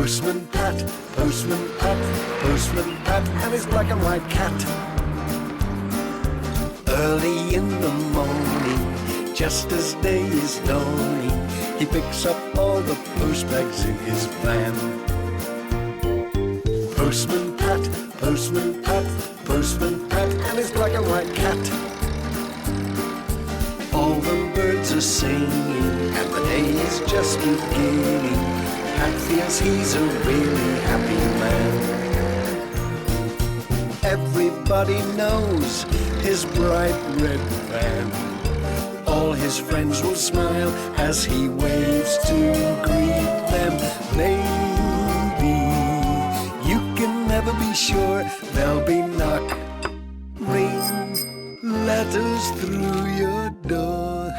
Postman Pat, Postman Pat, Postman Pat, and his black and white cat. Early in the morning, just as day is dawning, he picks up all the post bags in his van. Postman Pat, Postman Pat, Postman Pat, and his black and white cat. All the birds are singing, and the day is just beginning. Pat feels he's a really happy man. Everybody knows his bright red van. All his friends will smile as he waves to greet them. Maybe you can never be sure there'll be knock, ring, letters through your door.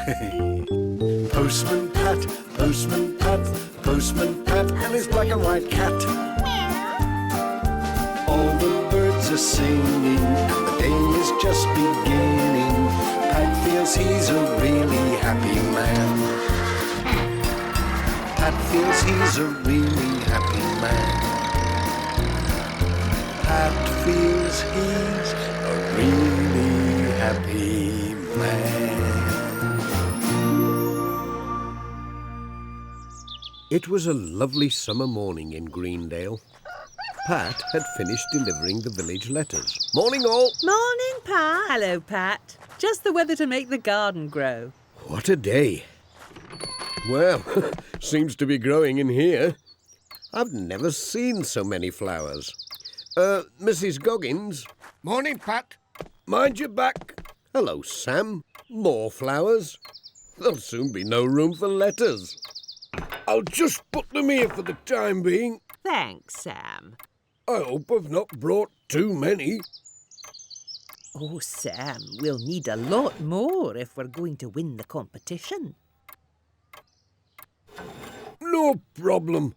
Postman Pat, Postman Pat, Postman Pat, and his black and white cat. All the birds are singing, and the day is just beginning. Pat feels he's a really happy man. Pat feels he's a really happy man. Pat feels he's a really happy man. It was a lovely summer morning in Greendale. Pat had finished delivering the village letters. Morning, all. Morning, Pat. Hello, Pat. Just the weather to make the garden grow. What a day. Well, seems to be growing in here. I've never seen so many flowers. Mrs. Goggins? Morning, Pat. Mind your back. Hello, Sam. More flowers? There'll soon be no room for letters. I'll just put them here for the time being. Thanks, Sam. I hope I've not brought too many. Oh, Sam, we'll need a lot more if we're going to win the competition. No problem.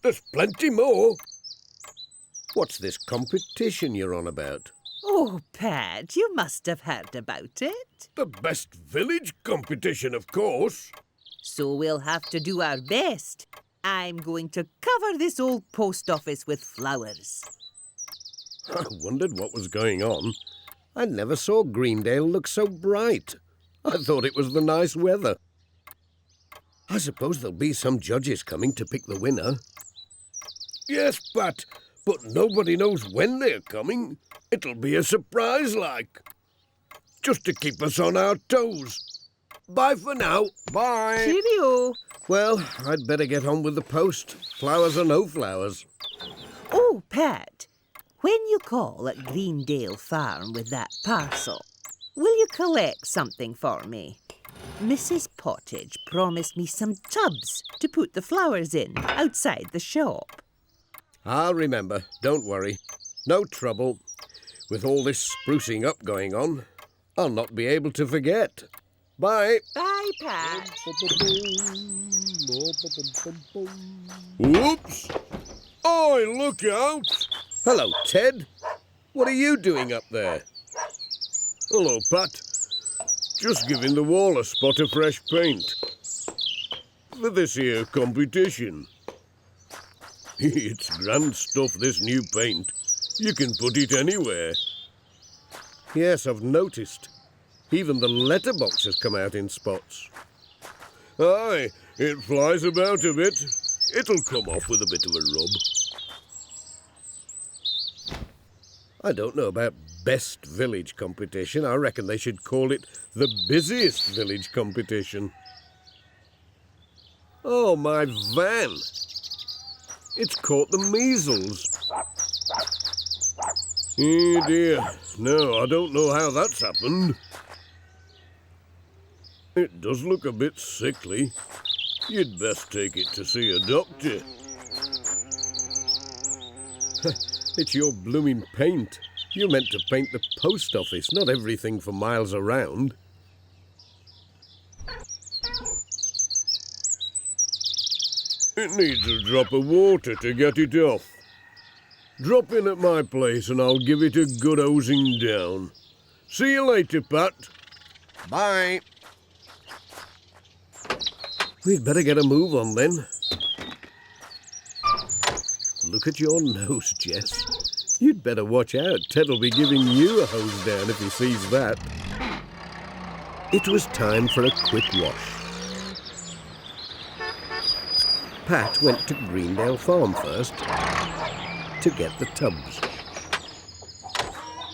There's plenty more. What's this competition you're on about? Oh, Pat, you must have heard about it. The best village competition, of course. So we'll have to do our best. I'm going to cover this old post office with flowers. I wondered what was going on. I never saw Greendale look so bright. I thought it was the nice weather. I suppose there'll be some judges coming to pick the winner. Yes, Pat, but nobody knows when they're coming. It'll be a surprise, like. Just to keep us on our toes. Bye for now. Bye. Cheerio. Well, I'd better get on with the post. Flowers or no flowers. Oh, Pat, when you call at Greendale Farm with that parcel, will you collect something for me? Mrs. Pottage promised me some tubs to put the flowers in outside the shop. I'll remember. Don't worry. No trouble. With all this sprucing up going on, I'll not be able to forget. Bye. Bye, Pat. Whoops! Oi, look out! Hello, Ted. What are you doing up there? Hello, Pat. Just giving the wall a spot of fresh paint. For this here competition. It's grand stuff, this new paint. You can put it anywhere. Yes, I've noticed. Even the letterbox has come out in spots. Aye, it flies about a bit. It'll come off with a bit of a rub. I don't know about best village competition. I reckon they should call it the busiest village competition. Oh, my van. It's caught the measles. Oh, dear. No, I don't know how that's happened. It does look a bit sickly. You'd best take it to see a doctor. It's your blooming paint. You meant to paint the post office, not everything for miles around. It needs a drop of water to get it off. Drop in at my place and I'll give it a good hosing down. See you later, Pat. Bye. We'd better get a move on then. look at your nose, Jess. You'd better watch out. Ted'll be giving you a hose down if he sees that. It was time for a quick wash. Pat went to Greendale Farm first to get the tubs.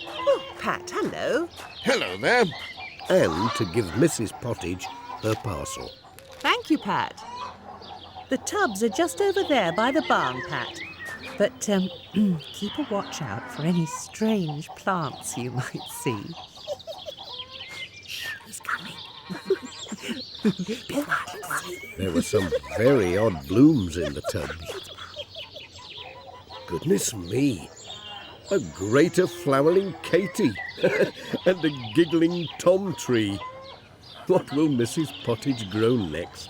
Oh, Pat, hello. Hello there. And to give Mrs. Pottage her parcel. Thank you, Pat. The tubs are just over there by the barn, Pat. But keep a watch out for any strange plants you might see. He's coming. There were some very odd blooms in the tubs. Goodness me. A greater flowering Katie and a giggling Tom tree. What will Mrs. Pottage grow next?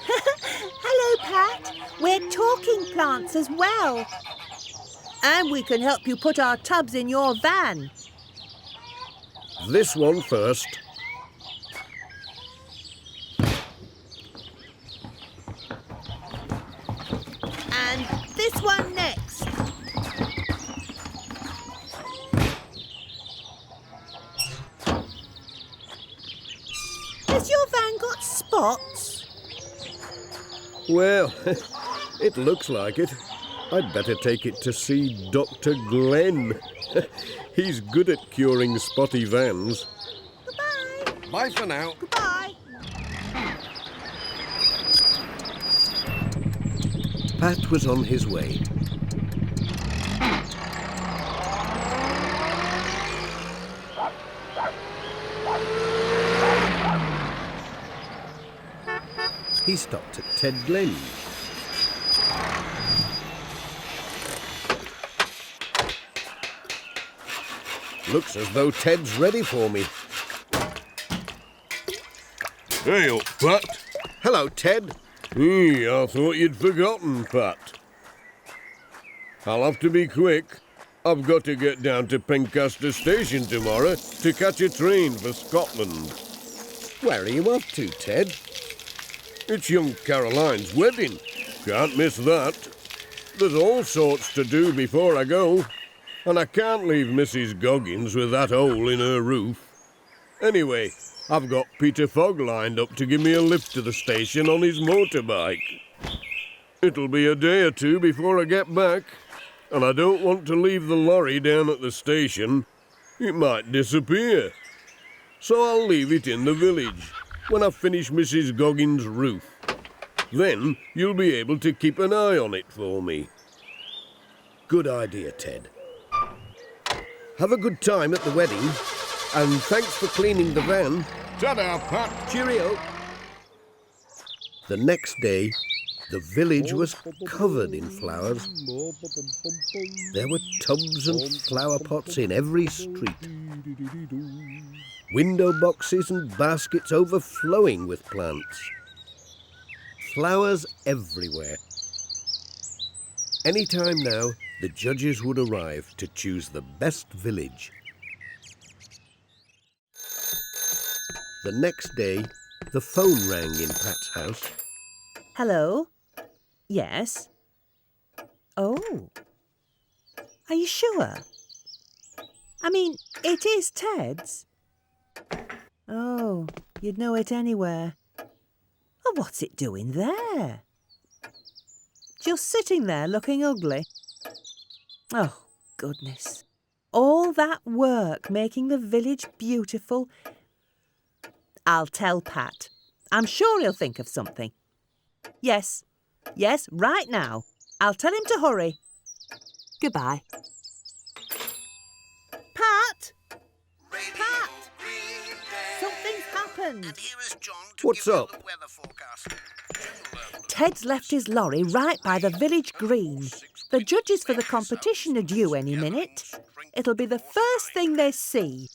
Hello, Pat. We're talking plants as well. And we can help you put our tubs in your van. This one first. And this one next. Has your van got spots? Well, it looks like it. I'd better take it to see Dr. Glenn. He's good at curing spotty vans. Goodbye. Bye for now. Goodbye. Pat was on his way. He stopped at Ted Glen's. Looks as though Ted's ready for me. Hey up, Pat. Hello, Ted. I thought you'd forgotten, Pat. I'll have to be quick. I've got to get down to Pencaster Station tomorrow to catch a train for Scotland. Where are you off to, Ted? It's young Caroline's wedding. Can't miss that. There's all sorts to do before I go, and I can't leave Mrs. Goggins with that hole in her roof. Anyway, I've got Peter Fogg lined up to give me a lift to the station on his motorbike. It'll be a day or two before I get back, and I don't want to leave the lorry down at the station. It might disappear. So I'll leave it in the village when I finish Mrs. Goggins' roof. Then you'll be able to keep an eye on it for me. Good idea, Ted. Have a good time at the wedding, and thanks for cleaning the van. Ta-da, Pat. Cheerio. The next day, the village was covered in flowers. There were tubs and flower pots in every street. Window boxes and baskets overflowing with plants. Flowers everywhere. Any time now, the judges would arrive to choose the best village. The next day, the phone rang in Pat's house. Hello? Yes? Oh. Are you sure? I mean, it is Ted's. Oh, you'd know it anywhere. Oh, what's it doing there? Just sitting there looking ugly. Oh, goodness. All that work making the village beautiful. I'll tell Pat. I'm sure he'll think of something. Yes, right now. I'll tell him to hurry. Goodbye. Pat! Pat! Something's happened. What's up? Ted's left his lorry right by the village green. The judges for the competition are due any minute. It'll be the first thing they see.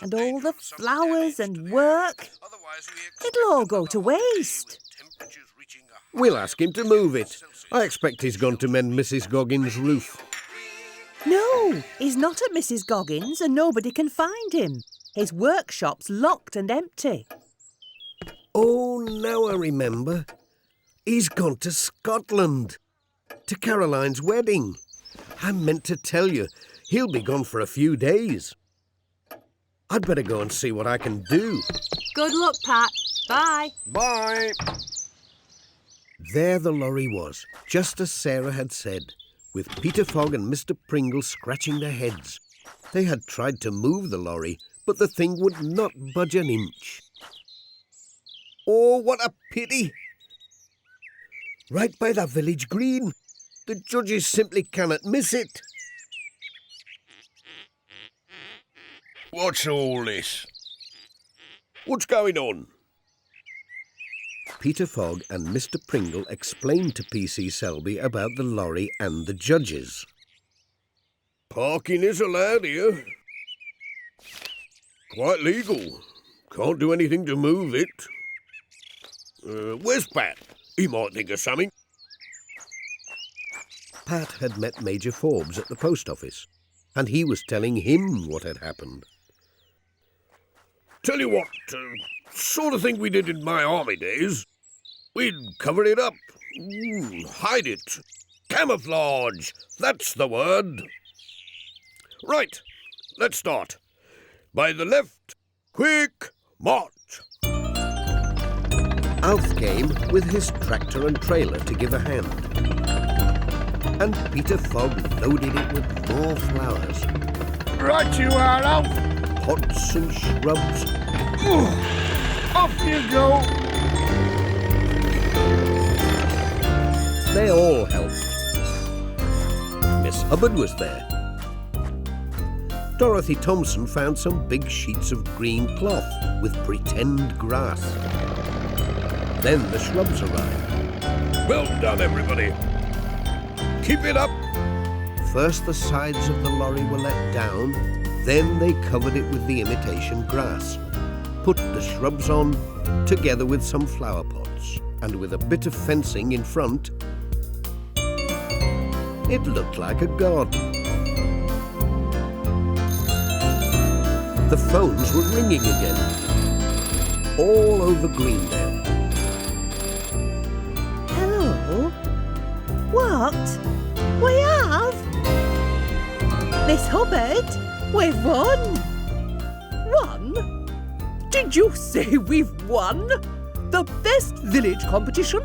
And all the flowers and work. It'll all go to waste. We'll ask him to move it. I expect he's gone to mend Mrs. Goggins' roof. No, he's not at Mrs. Goggins and nobody can find him. His workshop's locked and empty. Oh, now I remember. He's gone to Scotland. to Caroline's wedding. I meant to tell you, he'll be gone for a few days. I'd better go and see what I can do. Good luck, Pat. Bye. Bye. There the lorry was, just as Sarah had said, with Peter Fogg and Mr. Pringle scratching their heads. They had tried to move the lorry, but the thing would not budge an inch. Oh, what a pity! Right by the village green. The judges simply cannot miss it. What's all this? What's going on? Peter Fogg and Mr. Pringle explained to P.C. Selby about the lorry and the judges. Parking is allowed here. Quite legal. Can't do anything to move it. Where's Pat? He might think of something. Pat had met Major Forbes at the post office, and he was telling him what had happened. Tell you what, sort of thing we did in my army days. We'd cover it up, hide it. Camouflage, that's the word. Right, let's start. By the left, quick march. Alf came with his tractor and trailer to give a hand. And Peter Fogg loaded it with more flowers. Right you are, Alf. Pots and shrubs. Off you go. They all helped. Miss Hubbard was there. Dorothy Thompson found some big sheets of green cloth with pretend grass. Then the shrubs arrived. Well done, everybody. Keep it up. First the sides of the lorry were let down, then they covered it with the imitation grass, put the shrubs on, together with some flower pots, and with a bit of fencing in front, it looked like a garden. The phones were ringing again, all over Greendale. Hello? What? We have? Miss Hubbard, we've won! Won? Did you say we've won? The best village competition?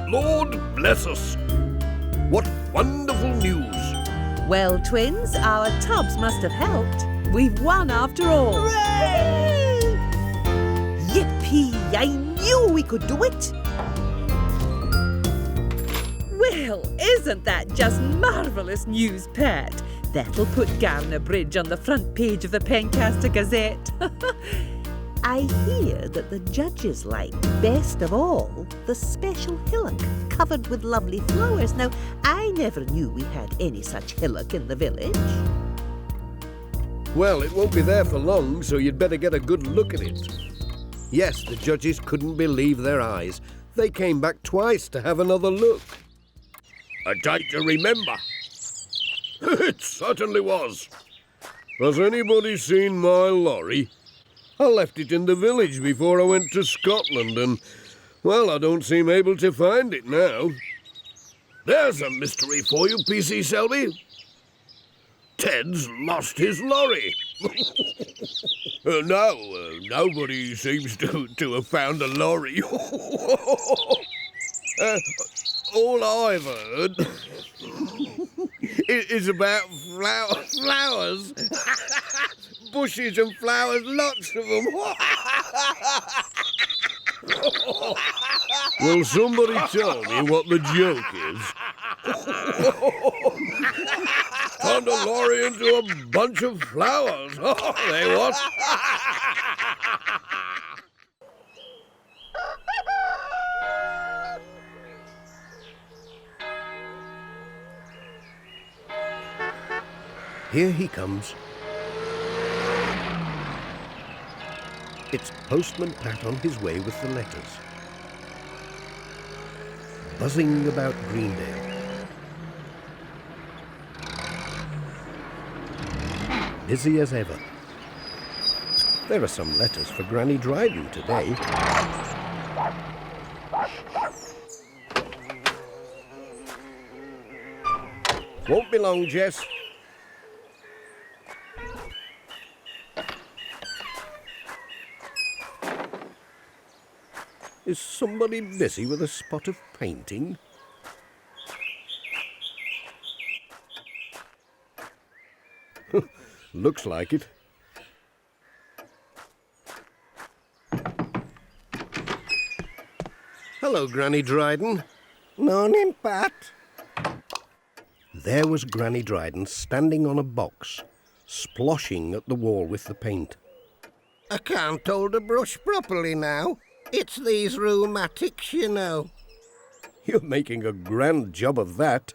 Lord bless us. What wonderful news. Well, twins, our tubs must have helped. We've won after all. Hooray! Yippee! I knew we could do it! Well, isn't that just marvellous news, Pat? That'll put Garner Bridge on the front page of the Pencaster Gazette. I hear that the judges liked best of all the special hillock covered with lovely flowers. Now, I never knew we had any such hillock in the village. Well, it won't be there for long, so you'd better get a good look at it. Yes, the judges couldn't believe their eyes. They came back twice to have another look. A day to remember. It certainly was. Has anybody seen my lorry? I left it in the village before I went to Scotland and, well, I don't seem able to find it now. There's a mystery for you, P.C. Selby. Ted's lost his lorry. No, nobody seems to have found a lorry. All I've heard is about flowers. Bushes and flowers, lots of them. Will somebody tell me what the joke is? Turned a lorry into a bunch of flowers. They what? Here he comes. It's Postman Pat on his way with the letters. Buzzing about Greendale. Busy as ever. There are some letters for Granny Dryden today. Won't be long, Jess. Is somebody busy with a spot of painting? Looks like it. Hello, Granny Dryden. Morning, Pat. There was Granny Dryden standing on a box, sploshing at the wall with the paint. I can't hold a brush properly now. It's these rheumatics, you know. You're making a grand job of that.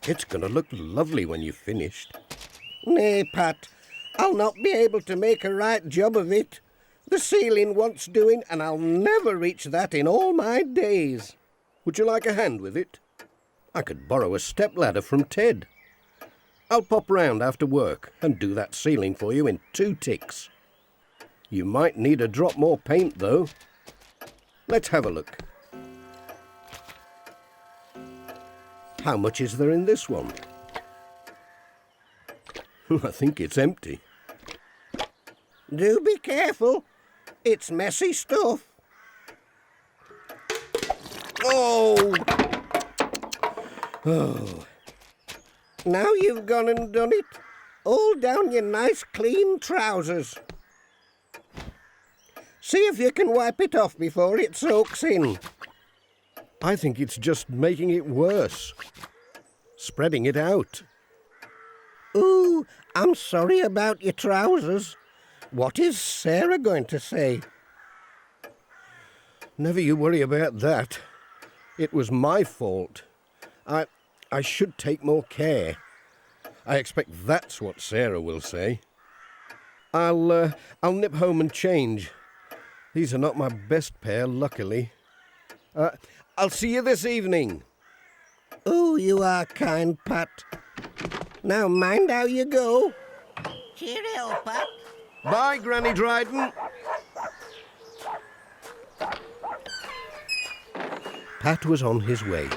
It's going to look lovely when you've finished. Nay, Pat, I'll not be able to make a right job of it. The ceiling wants doing, and I'll never reach that in all my days. Would you like a hand with it? I could borrow a stepladder from Ted. I'll pop round after work and do that ceiling for you in 2 ticks. You might need a drop more paint, though. Let's have a look. How much is there in this one? I think it's empty. Do be careful. It's messy stuff. Oh! Oh. Now you've gone and done it. All down your nice clean trousers. See if you can wipe it off before it soaks in. I think it's just making it worse. Spreading it out. Ooh, I'm sorry about your trousers. What is Sarah going to say? Never you worry about that. It was my fault. I should take more care. I expect that's what Sarah will say. I'll nip home and change. These are not my best pair, luckily. I'll see you this evening. Oh, you are kind, Pat. Now mind how you go. Cheerio, Pat. Bye, Granny Dryden. Pat was on his way.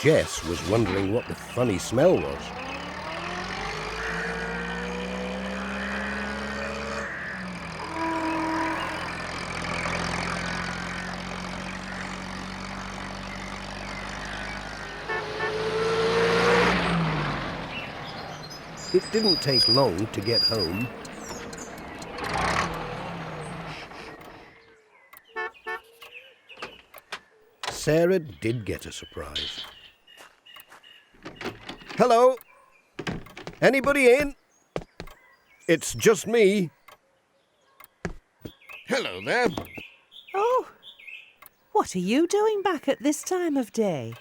Jess was wondering what the funny smell was. It didn't take long to get home. Sarah did get a surprise. Hello? Anybody in? It's just me. Hello there. Oh, what are you doing back at this time of day?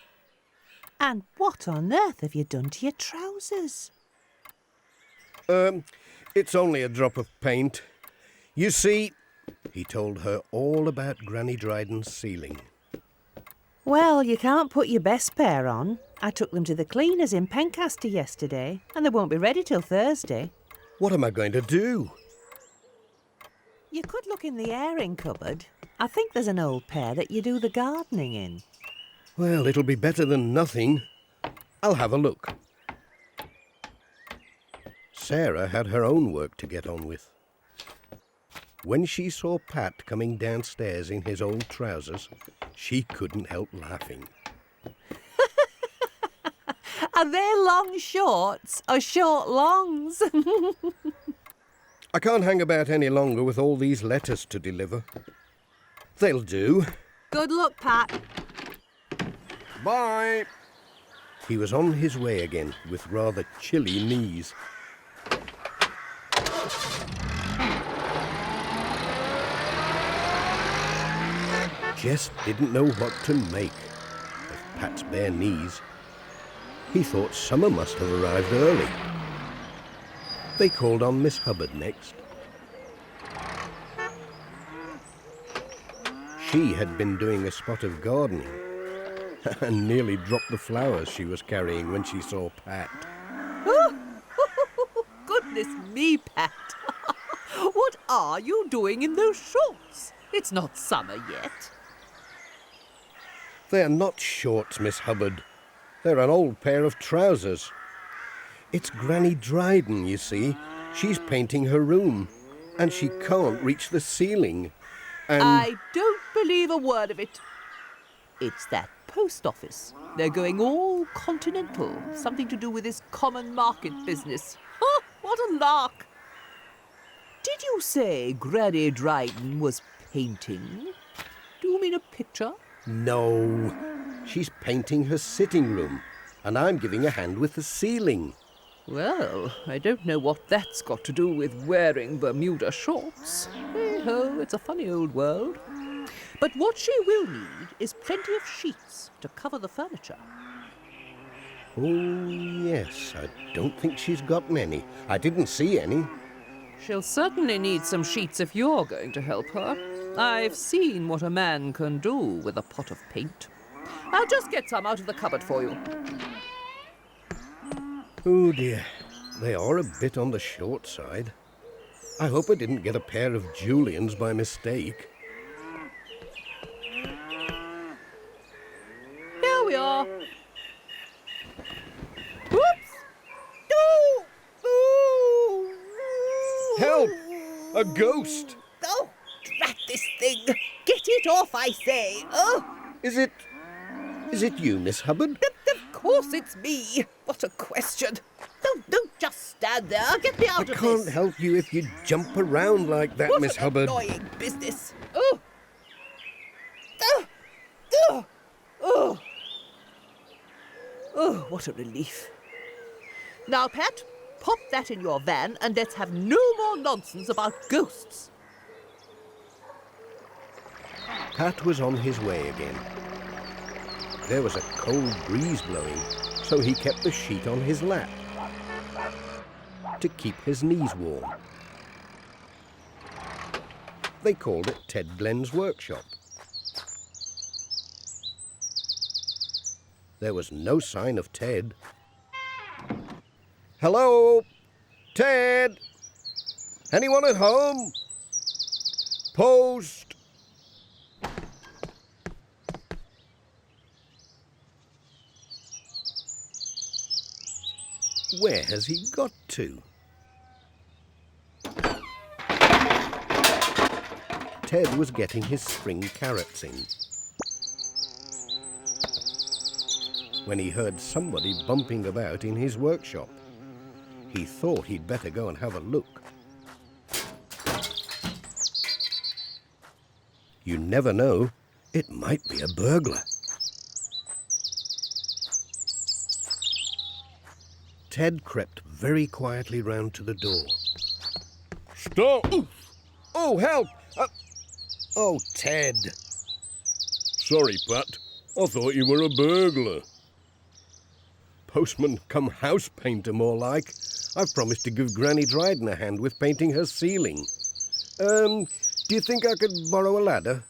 And what on earth have you done to your trousers? It's only a drop of paint. You see, he told her all about Granny Dryden's ceiling. Well, you can't put your best pair on. I took them to the cleaners in Pencaster yesterday, and they won't be ready till Thursday. What am I going to do? You could look in the airing cupboard. I think there's an old pair that you do the gardening in. Well, it'll be better than nothing. I'll have a look. Sarah had her own work to get on with. When she saw Pat coming downstairs in his old trousers, she couldn't help laughing. Are they long shorts or short longs? I can't hang about any longer with all these letters to deliver. They'll do. Good luck, Pat. Bye. He was on his way again with rather chilly knees. Jess didn't know what to make of Pat's bare knees. He thought summer must have arrived early. They called on Miss Hubbard next. She had been doing a spot of gardening and nearly dropped the flowers she was carrying when she saw Pat. Goodness me, Pat. What are you doing in those shorts? It's not summer yet. They're not shorts, Miss Hubbard. They're an old pair of trousers. It's Granny Dryden, you see. She's painting her room, and she can't reach the ceiling. And I don't believe a word of it. It's that post office. They're going all continental. Something to do with this common market business. Oh, what a lark! Did you say Granny Dryden was painting? Do you mean a picture? no, she's painting her sitting room, and I'm giving a hand with the ceiling. Well, I don't know what that's got to do with wearing Bermuda shorts. Hey-ho, it's a funny old world. But what she will need is plenty of sheets to cover the furniture. Oh, yes, I don't think she's got many. I didn't see any. She'll certainly need some sheets if you're going to help her. I've seen what a man can do with a pot of paint. I'll just get some out of the cupboard for you. Oh, dear. They are a bit on the short side. I hope I didn't get a pair of Julians by mistake. Here we are. Whoops! Oh! Oh! Help! A ghost! Oh, drat this thing! Get it off, I say! Oh, Is it you, Miss Hubbard? of course it's me! What a question! Don't just stand there. Get me out I of this! can't help you if you jump around like that, What Miss an Hubbard. annoying business! Oh! Oh! Oh! Oh! Oh, what a relief. Now, Pat, pop that in your van and let's have no more nonsense about ghosts. Pat was on his way again. There was a cold breeze blowing, so he kept the sheet on his lap to keep his knees warm. They called it Ted Glenn's workshop. There was no sign of Ted. Hello? Ted? Anyone at home? Post? Where has he got to? Ted was getting his spring carrots in when he heard somebody bumping about in his workshop. He thought he'd better go and have a look. You never know, it might be a burglar. Ted crept very quietly round to the door. Stop! Oh, help! Oh, Ted. Sorry, Pat. I thought you were a burglar. Postman come house painter, more like. I've promised to give Granny Dryden a hand with painting her ceiling. Do you think I could borrow a ladder?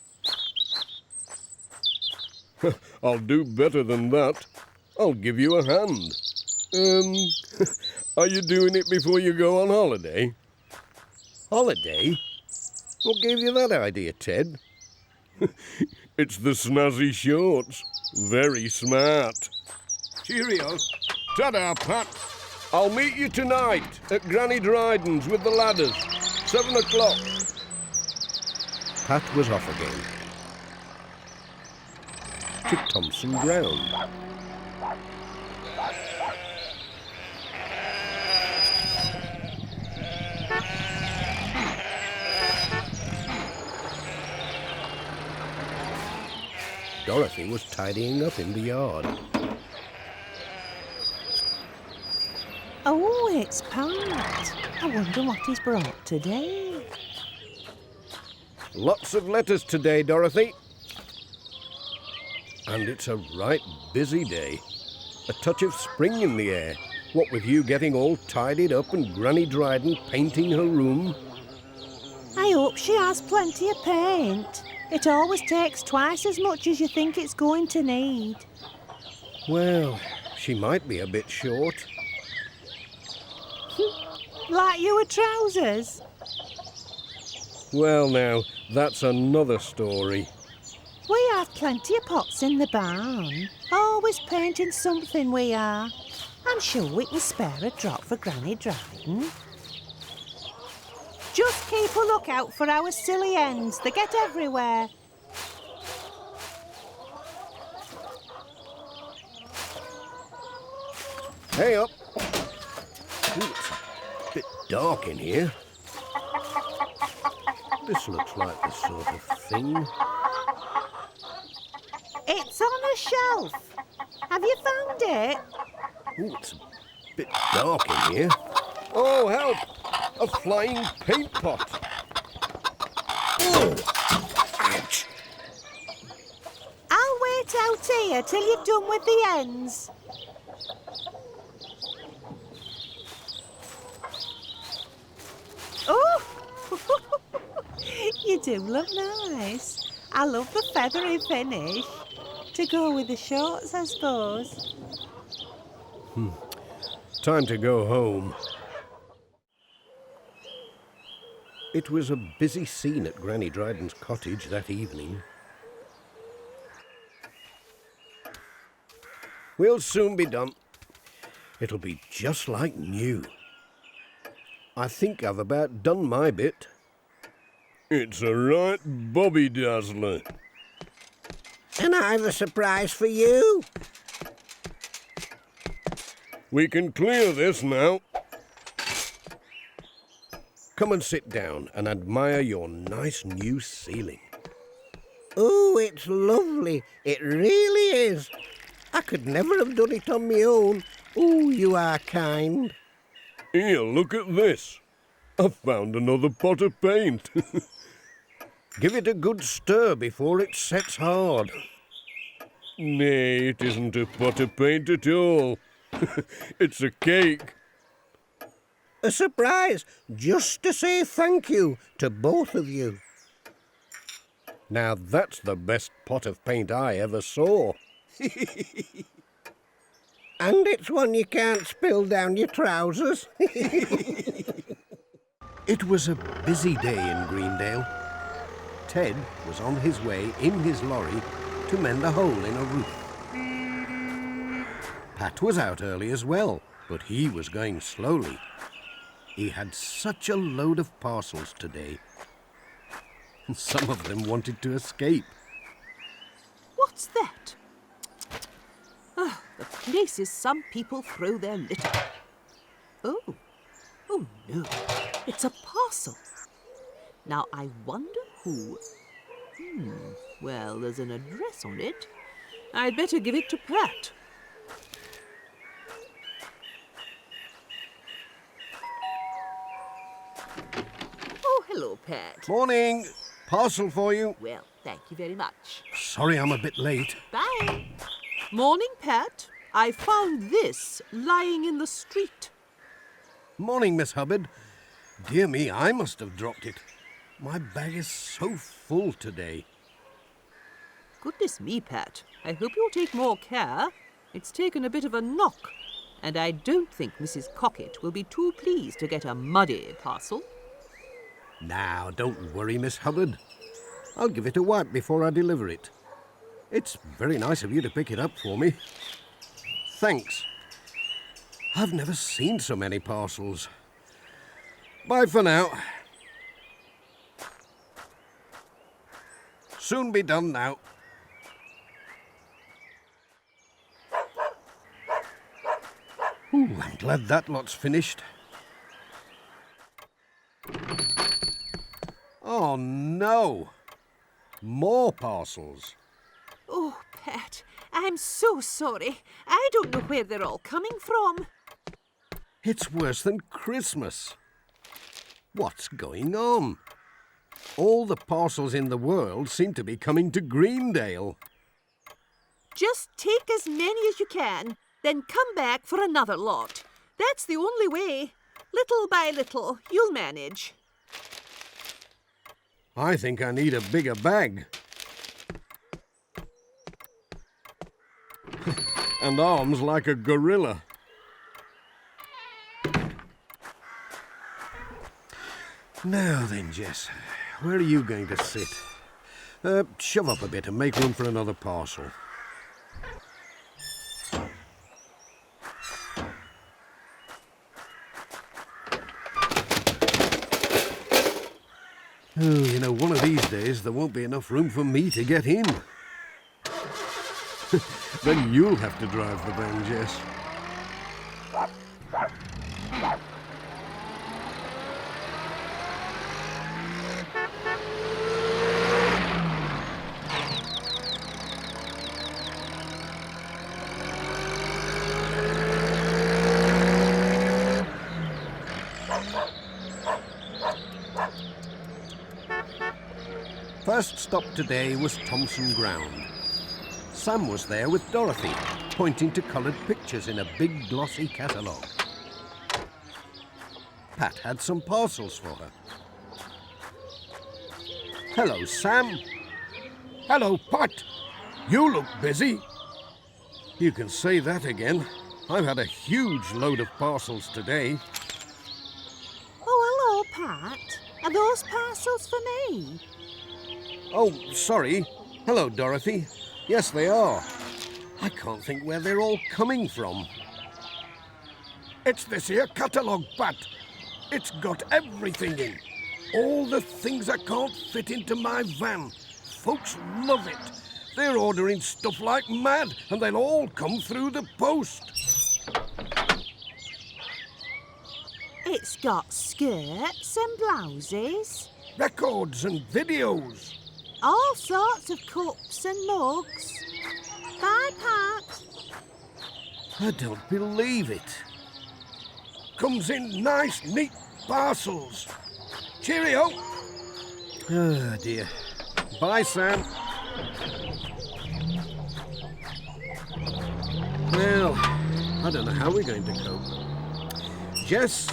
I'll do better than that. I'll give you a hand. Are you doing it before you go on holiday? Holiday? What gave you that idea, Ted? It's the snazzy shorts. Very smart. Cheerio. Ta-da, Pat. I'll meet you tonight at Granny Dryden's with the ladders. 7 o'clock. Pat was off again to Thompson Ground. Dorothy was tidying up in the yard. Oh, it's Pat. I wonder what he's brought today. Lots of letters today, Dorothy. And it's a right busy day. A touch of spring in the air. What with you getting all tidied up and Granny Dryden painting her room. I hope she has plenty of paint. It always takes twice as much as you think it's going to need. Well, she might be a bit short. Like your trousers. Well now, that's another story. We have plenty of pots in the barn. Always painting something we are. I'm sure we can spare a drop for Granny Dryden. Just keep a lookout for our silly hens. They get everywhere. Hey up. Ooh, it's a bit dark in here. This looks like the sort of thing. It's on a shelf. Have you found it? Ooh, it's a bit dark in here. Oh, help! A flying paint pot. Oh, ouch! I'll wait out here till you've done with the hens. Oh! You do look nice. I love the feathery finish. To go with the shorts, I suppose. Time to go home. It was a busy scene at Granny Dryden's cottage that evening. We'll soon be done. It'll be just like new. I think I've about done my bit. It's a right bobby dazzler. And I've a surprise for you. We can clear this now. Come and sit down and admire your nice new ceiling. Oh, it's lovely. It really is. I could never have done it on my own. Oh, you are kind. Here, look at this. I found another pot of paint. Give it a good stir before it sets hard. Nay, it isn't a pot of paint at all. It's a cake. A surprise, just to say thank you to both of you. Now that's the best pot of paint I ever saw. And it's one you can't spill down your trousers. It was a busy day in Greendale. Ted was on his way in his lorry to mend a hole in a roof. Pat was out early as well, but he was going slowly. He had such a load of parcels today. Some of them wanted to escape. What's that? Ah, the places some people throw their litter. Oh no, it's a parcel. Now I wonder who... well, there's an address on it. I'd better give it to Pat. Oh, hello, Pat. Morning! Parcel for you. Well, thank you very much. Sorry I'm a bit late. Bye. Morning, Pat. I found this lying in the street. Morning, Miss Hubbard. Dear me, I must have dropped it. My bag is so full today. Goodness me, Pat. I hope you'll take more care. It's taken a bit of a knock, and I don't think Mrs. Cockett will be too pleased to get a muddy parcel. Now, don't worry, Miss Hubbard. I'll give it a wipe before I deliver it. It's very nice of you to pick it up for me. Thanks. I've never seen so many parcels. Bye for now. Soon be done now. Ooh, I'm glad that lot's finished. Oh, no. More parcels. Oh, Pat, I'm so sorry. I don't know where they're all coming from. It's worse than Christmas. What's going on? All the parcels in the world seem to be coming to Greendale. Just take as many as you can, then come back for another lot. That's the only way. Little by little, you'll manage. I think I need a bigger bag. And arms like a gorilla. Now then, Jess, where are you going to sit? Shove up a bit and make room for another parcel. Oh, one of these days there won't be enough room for me to get in. Then you'll have to drive the van, Jess. First stop today was Thompson Ground. Sam was there with Dorothy, pointing to coloured pictures in a big glossy catalogue. Pat had some parcels for her. Hello, Sam. Hello, Pat. You look busy. You can say that again. I've had a huge load of parcels today. Oh, hello, Pat. Are those parcels for me? Oh, sorry. Hello, Dorothy. Yes, they are. I can't think where they're all coming from. It's this here catalogue, Pat. It's got everything in. All the things I can't fit into my van. Folks love it. They're ordering stuff like mad, and they'll all come through the post. It's got skirts and blouses. Records and videos. All sorts of cups and mugs. Bye, Pat. I don't believe it. Comes in nice, neat parcels. Cheerio. Oh, dear. Bye, Sam. Well, I don't know how we're going to cope. Jess,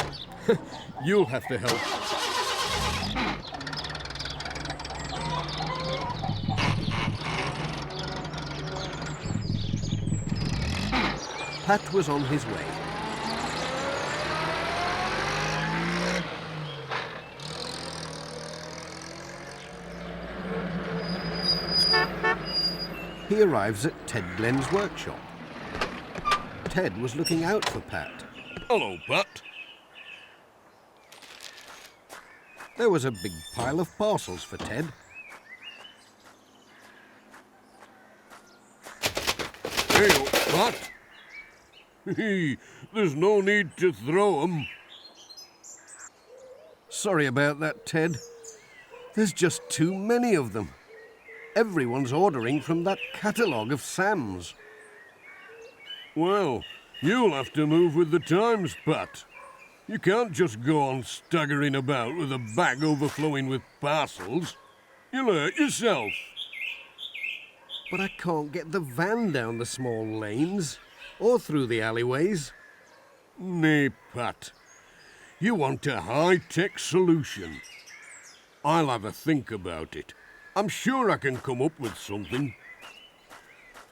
you'll have to help. Pat was on his way. He arrives at Ted Glenn's workshop. Ted was looking out for Pat. Hello, Pat. There was a big pile of parcels for Ted. Hey, Pat. There's no need to throw 'em. Sorry about that, Ted. There's just too many of them. Everyone's ordering from that catalogue of Sam's. Well, you'll have to move with the times, Pat. You can't just go on staggering about with a bag overflowing with parcels. You'll hurt yourself. But I can't get the van down the small lanes or through the alleyways. Nay, Pat. You want a high-tech solution. I'll have a think about it. I'm sure I can come up with something.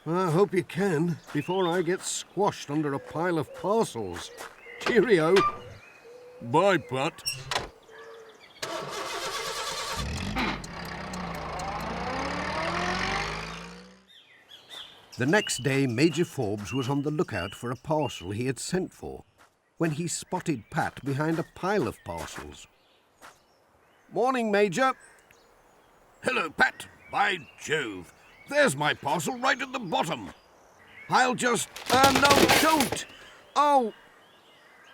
I hope you can, before I get squashed under a pile of parcels. Cheerio. Bye, Pat. The next day, Major Forbes was on the lookout for a parcel he had sent for, when he spotted Pat behind a pile of parcels. Morning, Major. Hello, Pat. By Jove. There's my parcel right at the bottom. I'll just... No, don't! Oh!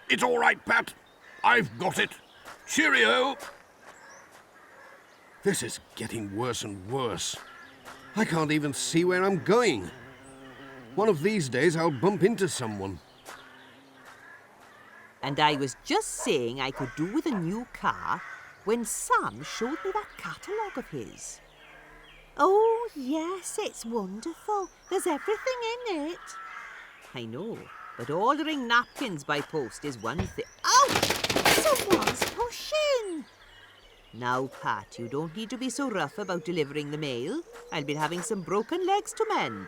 It's all right, Pat. I've got it. Cheerio. This is getting worse and worse. I can't even see where I'm going. One of these days I'll bump into someone. And I was just saying I could do with a new car when Sam showed me that catalogue of his. Oh, yes, it's wonderful. There's everything in it. I know, but ordering napkins by post is one thing. Ouch! Someone's pushing! Now, Pat, you don't need to be so rough about delivering the mail. I'll be having some broken legs to mend.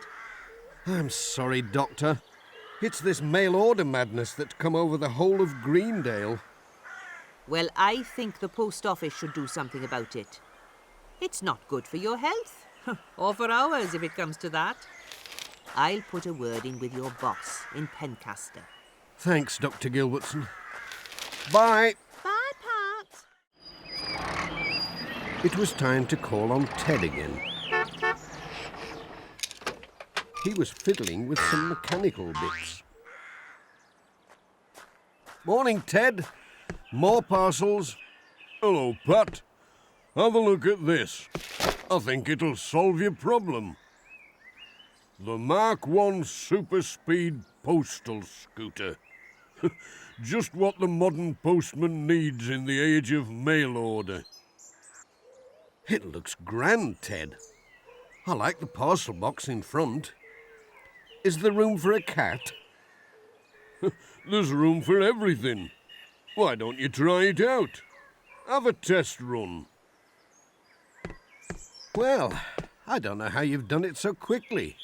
I'm sorry, Doctor. It's this mail order madness that's come over the whole of Greendale. Well, I think the post office should do something about it. It's not good for your health. Or for hours, if it comes to that. I'll put a word in with your boss in Pencaster. Thanks, Dr. Gilbertson. Bye. Bye, Pat. It was time to call on Ted again. He was fiddling with some mechanical bits. Morning, Ted. More parcels. Hello, Pat. Have a look at this. I think it'll solve your problem. The Mark I Super Speed Postal Scooter. Just what the modern postman needs in the age of mail order. It looks grand, Ted. I like the parcel box in front. Is there room for a cat? There's room for everything. Why don't you try it out? Have a test run. Well, I don't know how you've done it so quickly.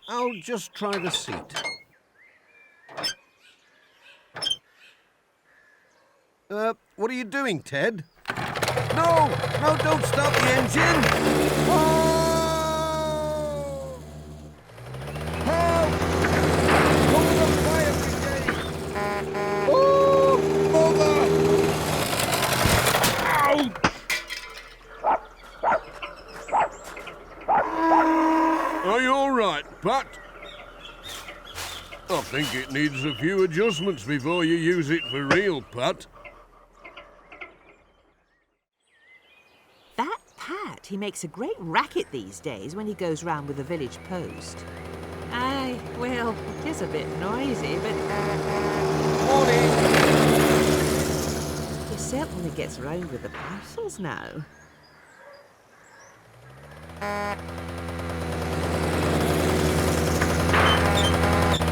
I'll just try the seat. What are you doing, Ted? No, don't stop the engine! Oh! Help! Call the fire brigade! Oh, mother! Are you all right, Pat? I think it needs a few adjustments before you use it for real, Pat. That Pat, he makes a great racket these days when he goes round with the village post. Aye, well, it is a bit noisy, but... Morning! He certainly gets round with the parcels now.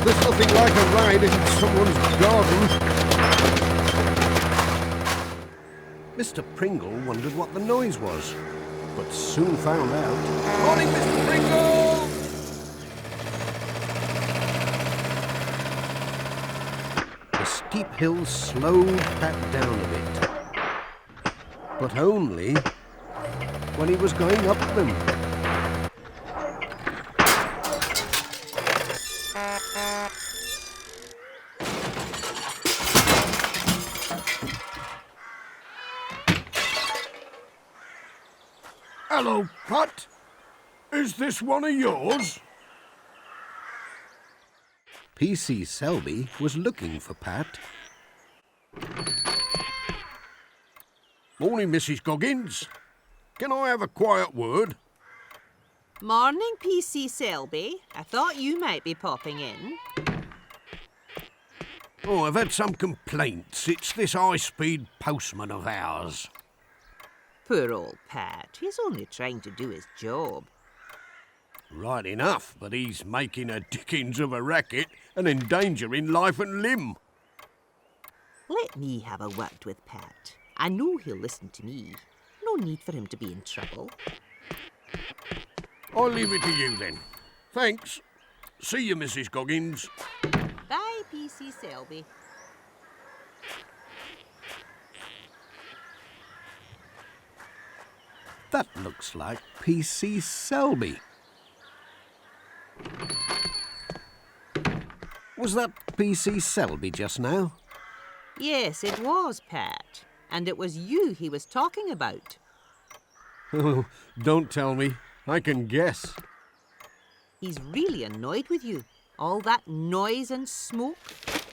There's nothing like a ride in someone's garden. Mr. Pringle wondered what the noise was, but soon found out. Morning, Mr. Pringle! The steep hills slowed Pat down a bit, but only when he was going up them. Hello, Pat. Is this one of yours? P.C. Selby was looking for Pat. Morning, Mrs. Goggins. Can I have a quiet word? Morning, P.C. Selby. I thought you might be popping in. Oh, I've had some complaints. It's this high-speed postman of ours. Poor old Pat. He's only trying to do his job. Right enough, but he's making a dickens of a racket and endangering life and limb. Let me have a word with Pat. I know he'll listen to me. No need for him to be in trouble. I'll leave it to you then. Thanks. See you, Mrs. Goggins. Bye, P.C. Selby. That looks like P.C. Selby. Was that P.C. Selby just now? Yes, it was, Pat. And it was you he was talking about. Oh, don't tell me. I can guess. He's really annoyed with you. All that noise and smoke.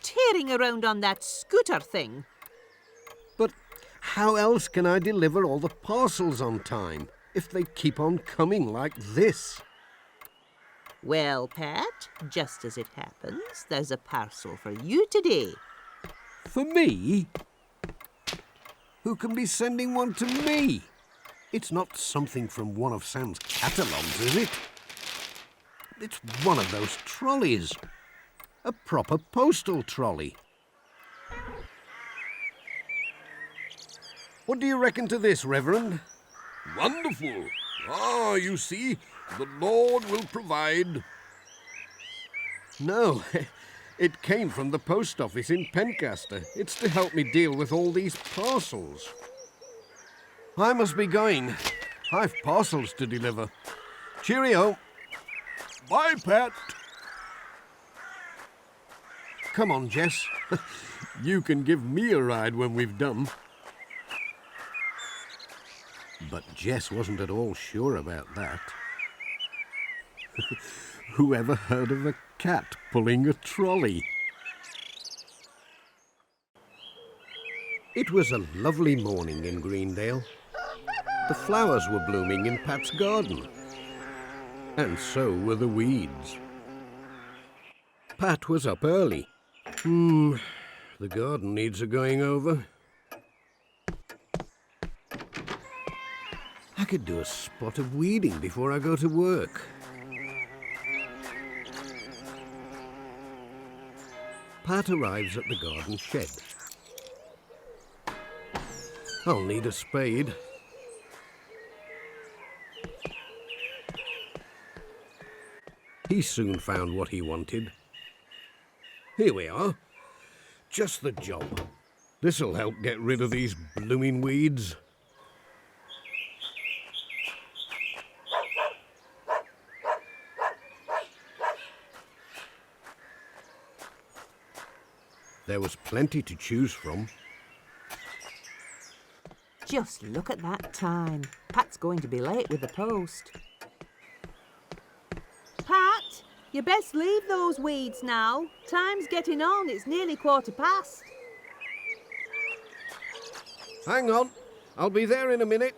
Tearing around on that scooter thing. But how else can I deliver all the parcels on time if they keep on coming like this? Well, Pat, just as it happens, there's a parcel for you today. For me? Who can be sending one to me? It's not something from one of Sam's catalogues, is it? It's one of those trolleys. A proper postal trolley. What do you reckon to this, Reverend? Wonderful. Ah, you see, the Lord will provide. No, it came from the post office in Pencaster. It's to help me deal with all these parcels. I must be going. 5 parcels to deliver. Cheerio. Bye, Pat. Come on, Jess. You can give me a ride when we've done. But Jess wasn't at all sure about that. Who ever heard of a cat pulling a trolley? It was a lovely morning in Greendale. The flowers were blooming in Pat's garden. And so were the weeds. Pat was up early. The garden needs a going over. I could do a spot of weeding before I go to work. Pat arrives at the garden shed. I'll need a spade. He soon found what he wanted. Here we are. Just the job. This'll help get rid of these blooming weeds. There was plenty to choose from. Just look at that time. Pat's going to be late with the post. Pat, you best leave those weeds now. Time's getting on. It's nearly 1:15. Hang on. I'll be there in a minute.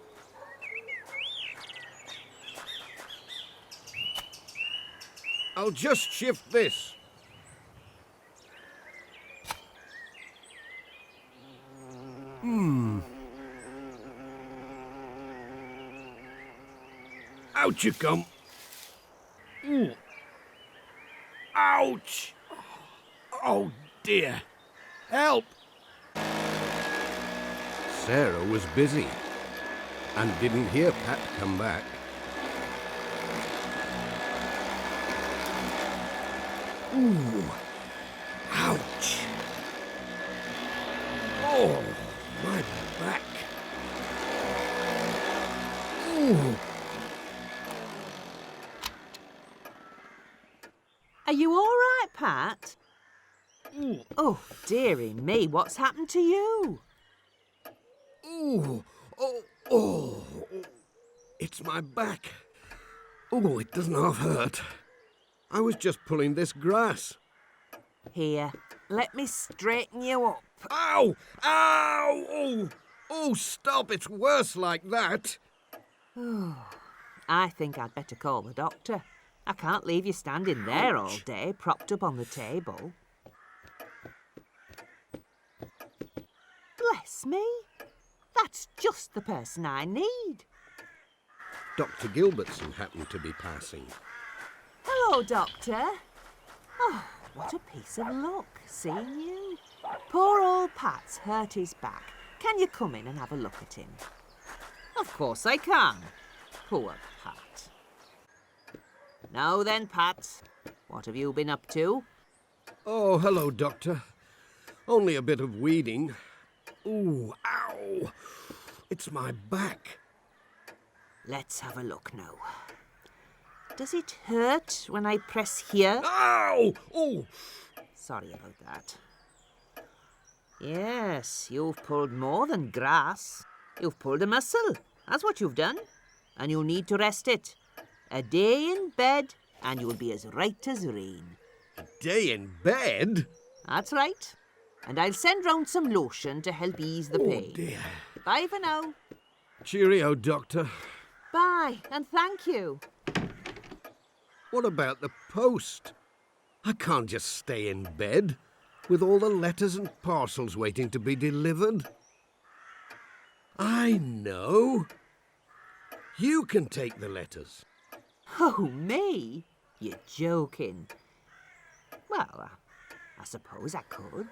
I'll just shift this. Out you come. Ouch! Oh, dear. Help! Sarah was busy and didn't hear Pat come back. Ooh. Ouch! Oh, my back. Ooh. Are you all right, Pat? Oh, dearie me, what's happened to you? Ooh. Oh. It's my back. Oh, it doesn't half hurt. I was just pulling this grass. Here, let me straighten you up. Ow! Ow! Oh, stop. It's worse like that. I think I'd better call the doctor. I can't leave you standing there all day, propped up on the table. Bless me. That's just the person I need. Dr. Gilbertson happened to be passing. Hello, Doctor. Oh, what a piece of luck, seeing you. Poor old Pat's hurt his back. Can you come in and have a look at him? Of course I can. Poor Pat. Now then, Pat, what have you been up to? Oh, hello, Doctor. Only a bit of weeding. Ooh, ow! It's my back. Let's have a look now. Does it hurt when I press here? Ow! Oh! Sorry about that. Yes, you've pulled more than grass. You've pulled a muscle. That's what you've done. And you'll need to rest it. A day in bed and you'll be as right as rain. A day in bed? That's right. And I'll send round some lotion to help ease the pain. Oh, dear. Bye for now. Cheerio, Doctor. Bye, and thank you. What about the post? I can't just stay in bed with all the letters and parcels waiting to be delivered. I know. You can take the letters. Oh, me? You're joking. Well, I suppose I could.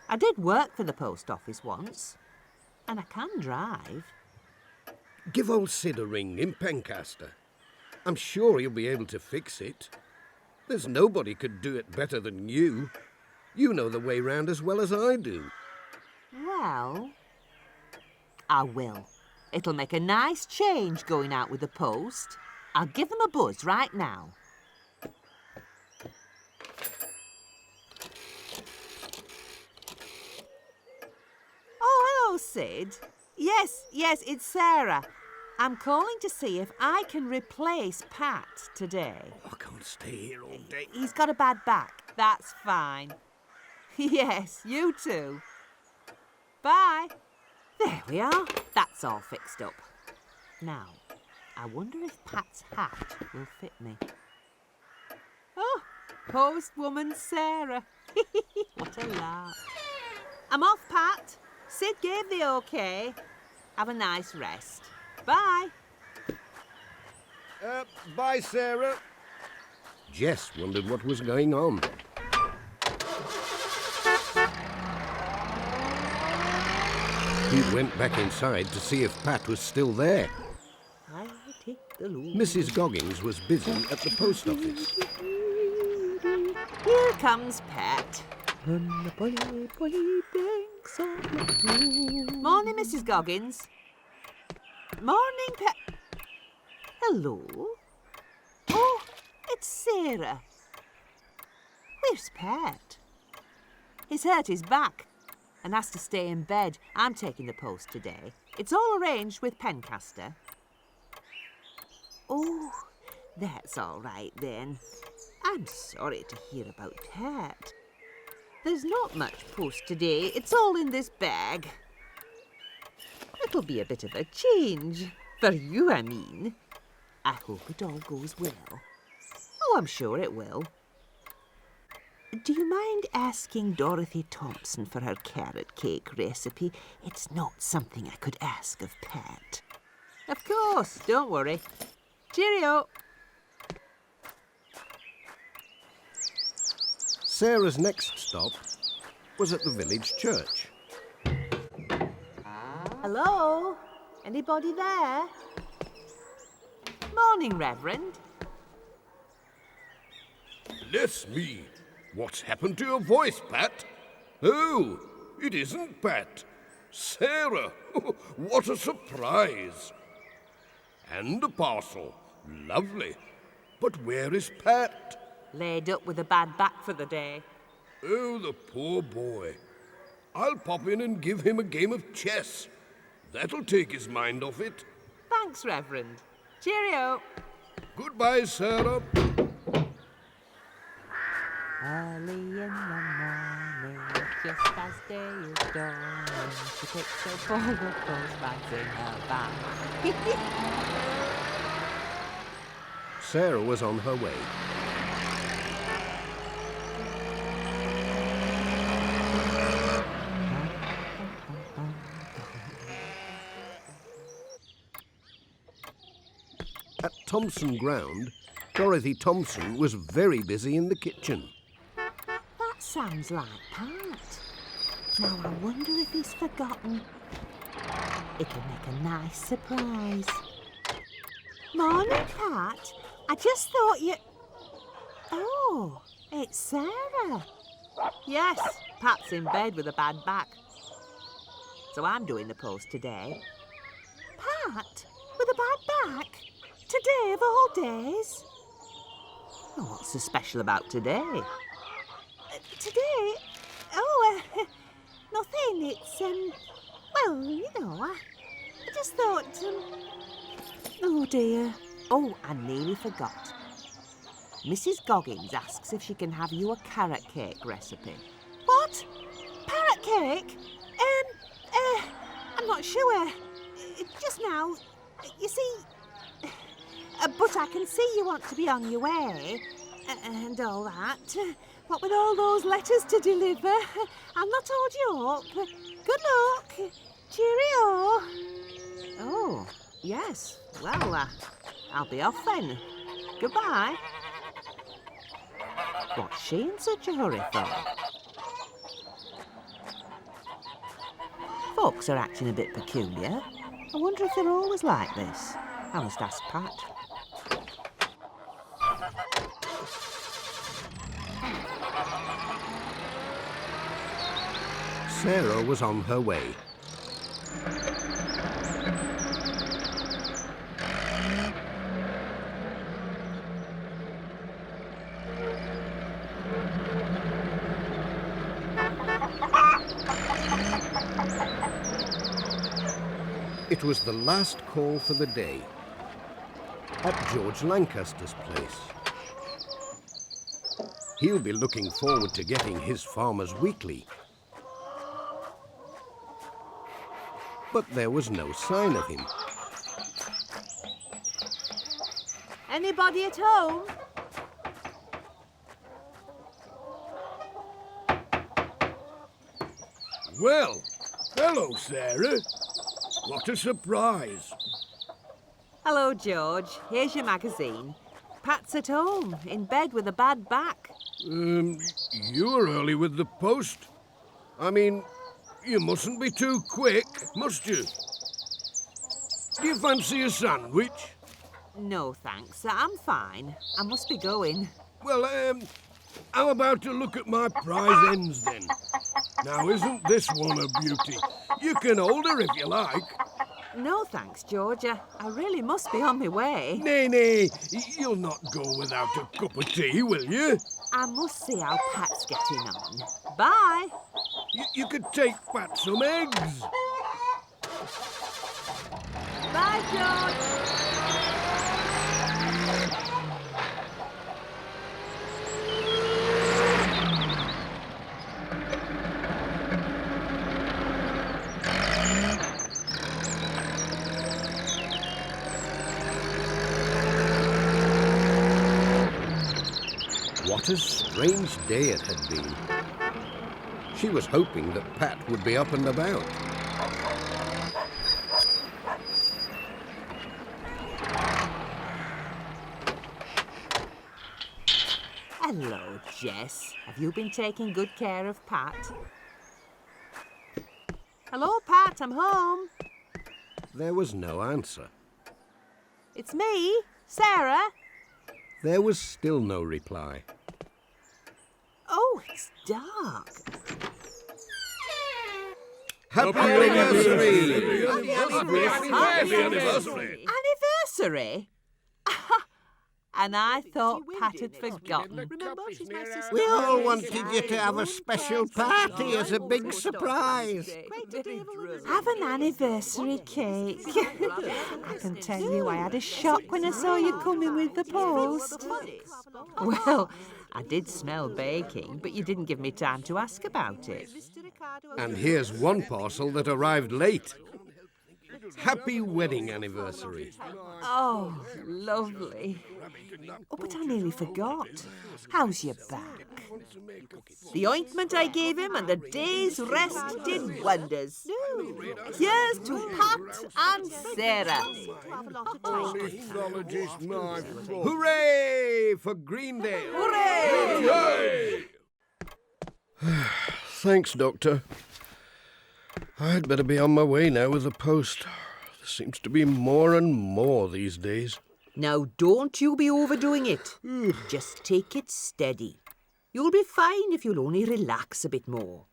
I did work for the post office once, and I can drive. Give old Sid a ring in Pencaster. I'm sure he'll be able to fix it. There's nobody could do it better than you. You know the way round as well as I do. Well, I will. It'll make a nice change going out with the post. I'll give them a buzz right now. Oh, hello, Sid. Yes, it's Sarah. I'm calling to see if I can replace Pat today. I can't stay here all day. He's got a bad back. That's fine. Yes, you too. Bye. There we are. That's all fixed up. Now, I wonder if Pat's hat will fit me. Oh, postwoman Sarah. What a lark. I'm off, Pat. Sid gave the OK. Have a nice rest. Bye. Bye, Sarah. Jess wondered what was going on. He went back inside to see if Pat was still there. I'll take the loop. Mrs. Goggins was busy at the post office. Here comes Pat. Morning, Mrs. Goggins. Morning, Pat. Hello. Oh, it's Sarah. Where's Pat? He's hurt his back and has to stay in bed. I'm taking the post today. It's all arranged with Pencaster. Oh, that's all right then. I'm sorry to hear about Pat. There's not much post today. It's all in this bag. It'll be a bit of a change. For you, I mean. I hope it all goes well. Oh, I'm sure it will. Do you mind asking Dorothy Thompson for her carrot cake recipe? It's not something I could ask of Pat. Of course, don't worry. Cheerio. Sarah's next stop was at the village church. Hello? Anybody there? Morning, Reverend. Bless me. What's happened to your voice, Pat? Oh, it isn't Pat. Sarah. What a surprise. And a parcel. Lovely. But where is Pat? Laid up with a bad back for the day. Oh, the poor boy. I'll pop in and give him a game of chess. That'll take his mind off it. Thanks, Reverend. Cheerio. Goodbye, Sarah. Early in the morning, just as day is dawning, she takes her ball of postman in her bag. Sarah was on her way. At Thompson Ground, Dorothy Thompson was very busy in the kitchen. That sounds like Pat. Now I wonder if he's forgotten. It'll make a nice surprise. Morning, Pat. I just thought you... Oh, it's Sarah. Yes, Pat's in bed with a bad back. So I'm doing the post today. Pat? With a bad back? Today of all days? Oh, what's so special about today? Today? Oh, nothing. It's, well, you know, I just thought, oh dear. Oh, I nearly forgot. Mrs. Goggins asks if she can have you a carrot cake recipe. What? Parrot cake? I'm not sure. Just now, you see... but I can see you want to be on your way, and all that. What with all those letters to deliver, I'll not hold you up. Good luck. Cheerio. Oh, yes. Well, I'll be off then. Goodbye. What's she in such a hurry for? Folks are acting a bit peculiar. I wonder if they're always like this. I must ask Pat. Sarah was on her way. It was the last call for the day at George Lancaster's place. He'll be looking forward to getting his Farmer's Weekly. But there was no sign of him. Anybody at home? Well, hello, Sarah. What a surprise. Hello, George. Here's your magazine. Pat's at home, in bed with a bad back. You were early with the post. I mean, you mustn't be too quick, must you? Do you fancy a sandwich? No, thanks. I'm fine. I must be going. Well, how about to look at my prize ends then? Now, isn't this one a beauty? You can hold her if you like. No, thanks, George. I really must be on my way. Nay, you'll not go without a cup of tea, will you? I must see how Pat's getting on. Bye. You could take Pat some eggs. Bye, George. What a strange day it had been. She was hoping that Pat would be up and about. Hello, Jess. Have you been taking good care of Pat? Hello, Pat. I'm home. There was no answer. It's me, Sarah. There was still no reply. Oh, it's dark. Happy anniversary! Happy anniversary! Anniversary? And I thought Pat had forgotten. Remember, she's my sister. We all wanted you to have a special party as a big surprise. Have an anniversary cake. I can tell you I had a shock when I saw you coming with the post. Well, I did smell baking, but you didn't give me time to ask about it. And here's one parcel that arrived late. Happy wedding anniversary. Oh, lovely. Oh, but I nearly forgot. How's your back? The ointment I gave him and the day's rest did wonders. Here's to Pat and Sarah. Hooray for Greendale! Hooray! Thanks, Doctor. I'd better be on my way now with the post. There seems to be more and more these days. Now, don't you be overdoing it. Just take it steady. You'll be fine if you'll only relax a bit more.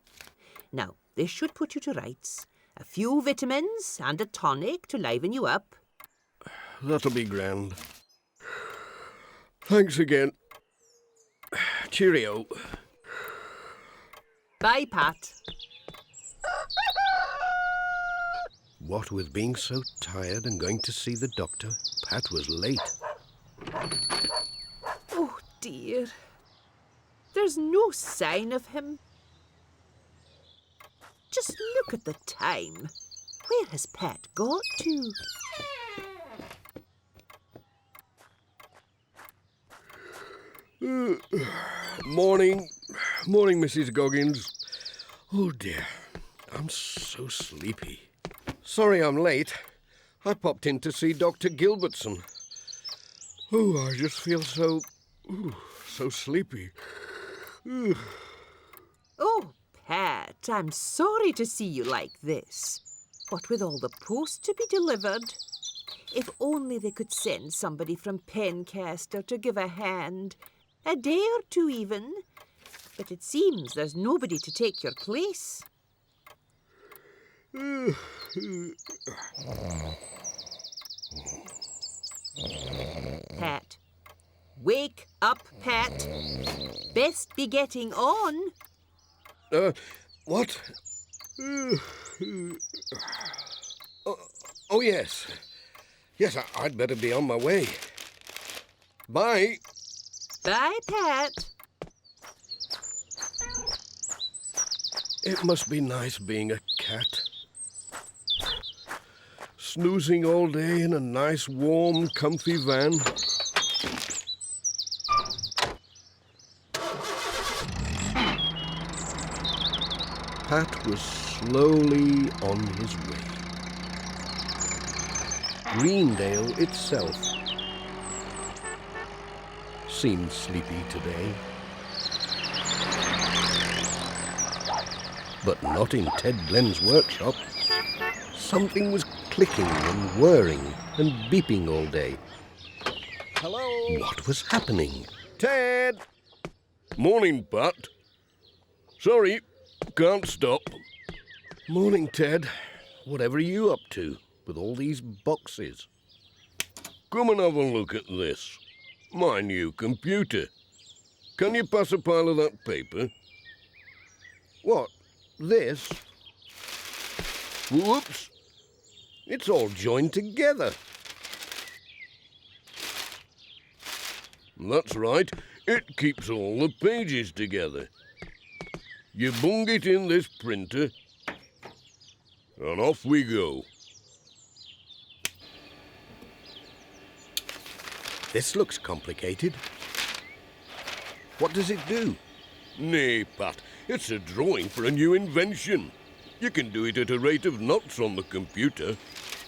Now, this should put you to rights. A few vitamins and a tonic to liven you up. That'll be grand. Thanks again. Cheerio. Bye, Pat. What with being so tired and going to see the doctor, Pat was late. Oh, dear. There's no sign of him. Just look at the time. Where has Pat got to? Morning, Mrs. Goggins. Oh dear, I'm so sleepy. Sorry I'm late. I popped in to see Dr. Gilbertson. Oh, I just feel so sleepy. Oh, Pat, I'm sorry to see you like this. What with all the post to be delivered. If only they could send somebody from Pencaster to give a hand. A day or two even. But it seems there's nobody to take your place. Pat. Wake up, Pat. Best be getting on. What? Oh, yes. Yes, I'd better be on my way. Bye. Bye, Pat. It must be nice being a cat. Snoozing all day in a nice, warm, comfy van. Pat was slowly on his way. Greendale itself seemed sleepy today. But not in Ted Glenn's workshop. Something was clicking and whirring and beeping all day. Hello? What was happening? Ted! Morning, Pat. Sorry, can't stop. Morning, Ted. Whatever are you up to with all these boxes? Come and have a look at this. My new computer. Can you pass a pile of that paper? What? This? Whoops. It's all joined together. That's right. It keeps all the pages together. You bung it in this printer, and off we go. This looks complicated. What does it do? Nay, Pat, it's a drawing for a new invention. You can do it at a rate of knots on the computer.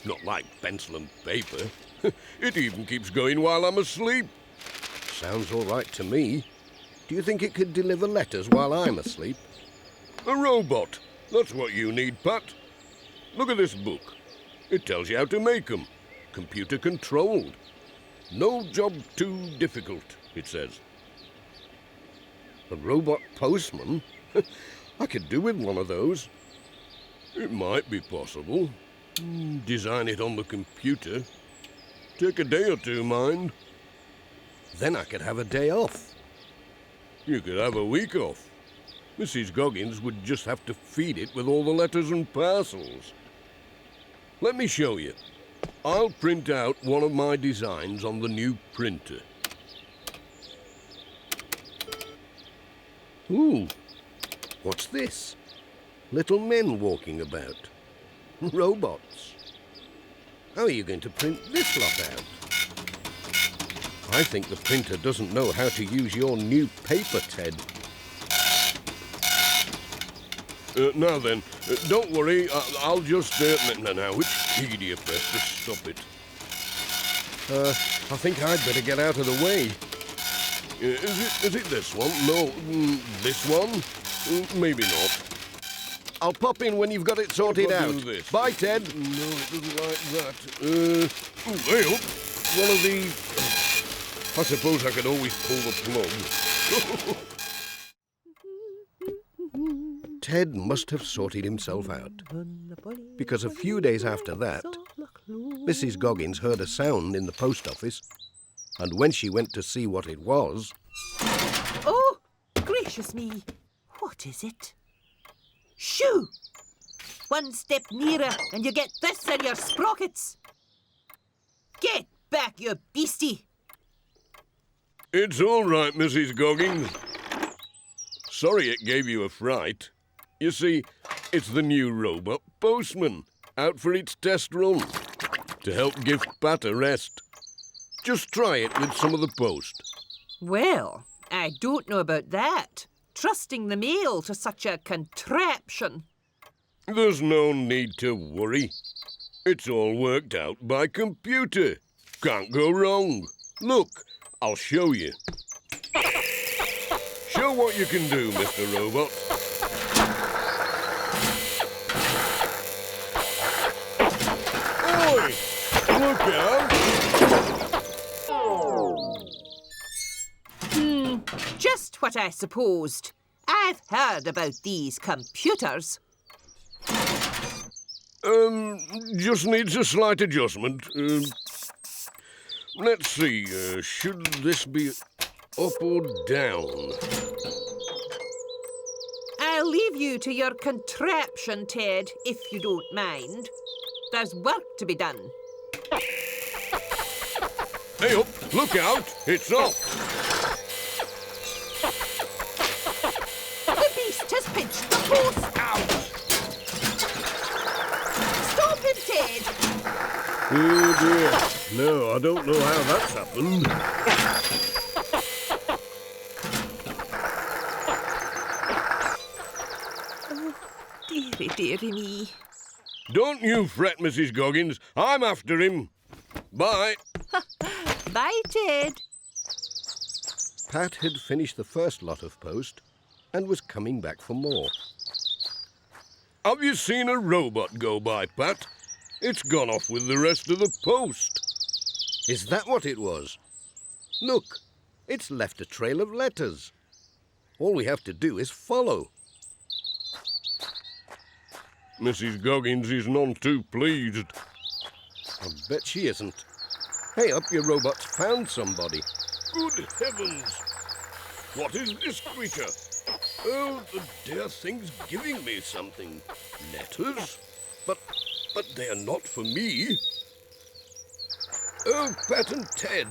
Not like pencil and paper. It even keeps going while I'm asleep. Sounds all right to me. Do you think it could deliver letters while I'm asleep? A robot. That's what you need, Pat. Look at this book. It tells you how to make them. Computer controlled. No job too difficult, it says. A robot postman? I could do with one of those. It might be possible. Design it on the computer. Take a day or two, mind. Then I could have a day off. You could have a week off. Mrs. Goggins would just have to feed it with all the letters and parcels. Let me show you. I'll print out one of my designs on the new printer. Ooh, what's this? Little men walking about. Robots. How are you going to print this lot out? I think the printer doesn't know how to use your new paper, Ted. Now then, don't worry, I'll just... now, which key do you press to stop it? I think I'd better get out of the way. Is it this one? No, this one? Maybe not. I'll pop in when you've got it sorted I'll out. do this. Bye, Ted. No, it doesn't like that. Well, one of the... I suppose I could always pull the plug. Ted must have sorted himself out, because a few days after that, Mrs. Goggins heard a sound in the post office, and when she went to see what it was... Oh, gracious me. What is it? Shoo! One step nearer and you get this in your sprockets. Get back, you beastie. It's all right, Mrs. Goggins. Sorry it gave you a fright. You see, it's the new robot postman, out for its test run, to help give Pat a rest. Just try it with some of the post. Well, I don't know about that. Trusting the mail to such a contraption. There's no need to worry. It's all worked out by computer. Can't go wrong. Look, I'll show you. Show what you can do, Mr. Robot. Oi! Look out! Just what I supposed. I've heard about these computers. Just needs a slight adjustment. Let's see, should this be up or down? I'll leave you to your contraption, Ted, if you don't mind. There's work to be done. Hey up, look out, it's off. The beast has pinched the post. Out. Stop him, Ted. Oh dear, no, I don't know how that's happened. Dearie, dearie me. Don't you fret, Mrs. Goggins, I'm after him. Bye. Bye, Ted. Pat had finished the first lot of post and was coming back for more. Have you seen a robot go by, Pat? It's gone off with the rest of the post. Is that what it was? Look, it's left a trail of letters. All we have to do is follow. Mrs. Goggins is none too pleased. I bet she isn't. Hey up, your robot's found somebody. Good heavens! What is this creature? Oh, the dear thing's giving me something. Letters? But they're not for me. Oh, Pat and Ted,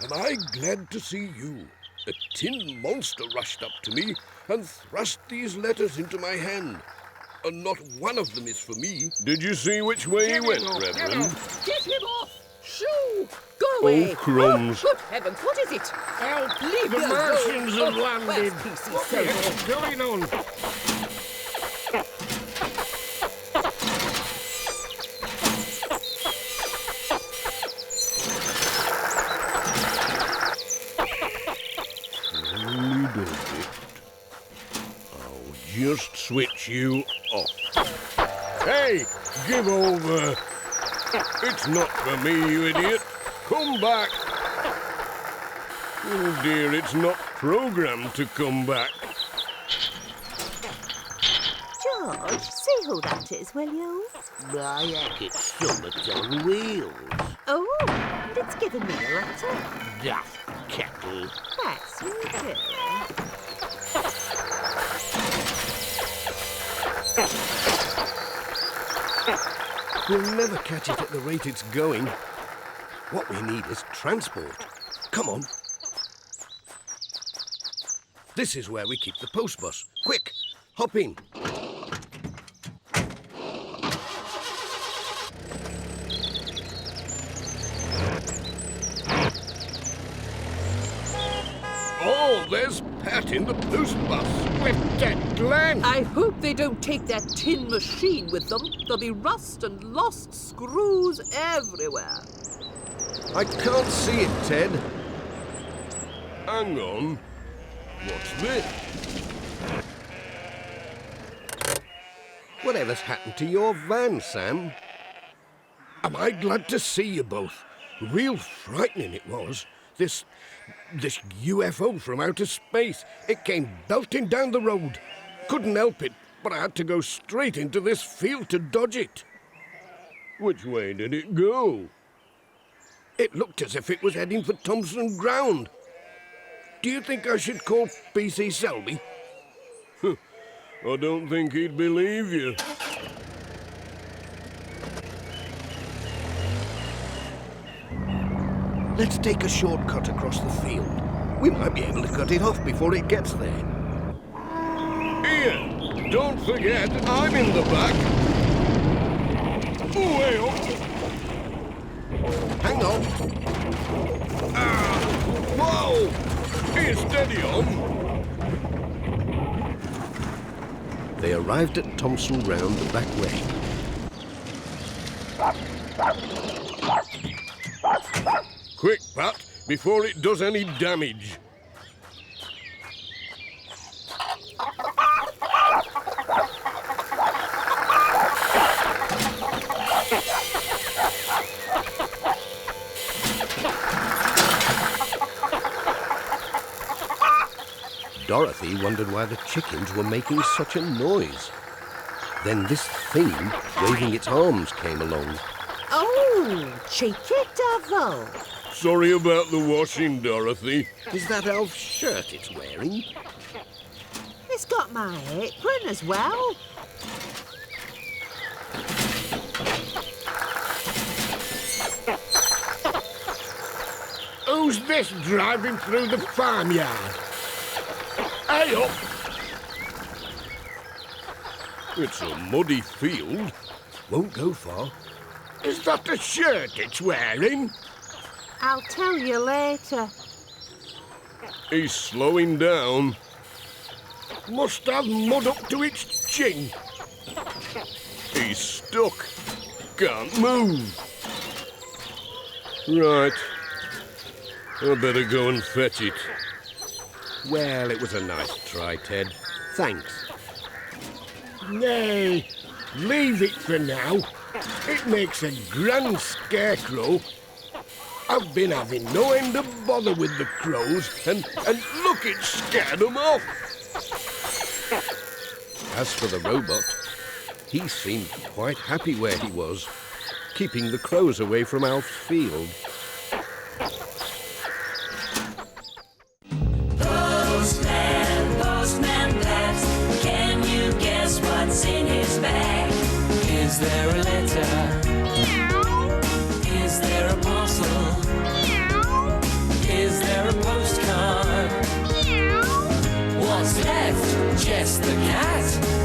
am I glad to see you. A tin monster rushed up to me and thrust these letters into my hand. And not one of them is for me. Did you see which way he went, Reverend? Get him off! Shoo! Go away! Oh, crumbs. Oh, good heavens, what is it? Help! Leave The me Martians alone. have landed. Where's PC What the Silver? hell's going on? Only does it. I'll just switch you off. Hey, give over. It's not for me, you idiot. Come back. Oh dear, it's not programmed to come back. George, see who that is, will you? I heck, it's Summit on wheels. Oh, and it's given me a letter. Daft kettle. That's you do. We'll never catch it at the rate it's going. What we need is transport. Come on. This is where we keep the post bus. Quick, hop in. Oh, there's Pat in the post bus with dead Glenn. I hope they don't take that tin machine with them. There'll be rust and lost screws everywhere. I can't see it, Ted. Hang on. What's this? Whatever's happened to your van, Sam? Am I glad to see you both? Real frightening it was. This UFO from outer space. It came belting down the road. Couldn't help it, but I had to go straight into this field to dodge it. Which way did it go? It looked as if it was heading for Thompson Ground. Do you think I should call PC Selby? I don't think he'd believe you. Let's take a shortcut across the field. We might be able to cut it off before it gets there. Here, don't forget, I'm in the back. Way up. Hang on. Whoa! He's steady on. They arrived at Thompson Ground the back way. Quick, Pat, before it does any damage. Dorothy wondered why the chickens were making such a noise. Then this thing, waving its arms, came along. Oh, cheeky devil. Sorry about the washing, Dorothy. Is that elf shirt it's wearing? It's got my apron as well. Who's this driving through the farmyard? Hey up! It's a muddy field. Won't go far. Is that the shirt it's wearing? I'll tell you later. He's slowing down. Must have mud up to its chin. He's stuck. Can't move. Right. I better go and fetch it. Well, it was a nice try, Ted. Thanks. Nay, leave it for now. It makes a grand scarecrow. I've been having no end of bother with the crows, and look, it scared them off. As for the robot, he seemed quite happy where he was, keeping the crows away from Alf's field. Postman, Postman Pat, can you guess what's in his bag? Is there a letter? Meow. Is there a parcel? Meow. Is there a postcard? Meow. What's left? Jess the cat.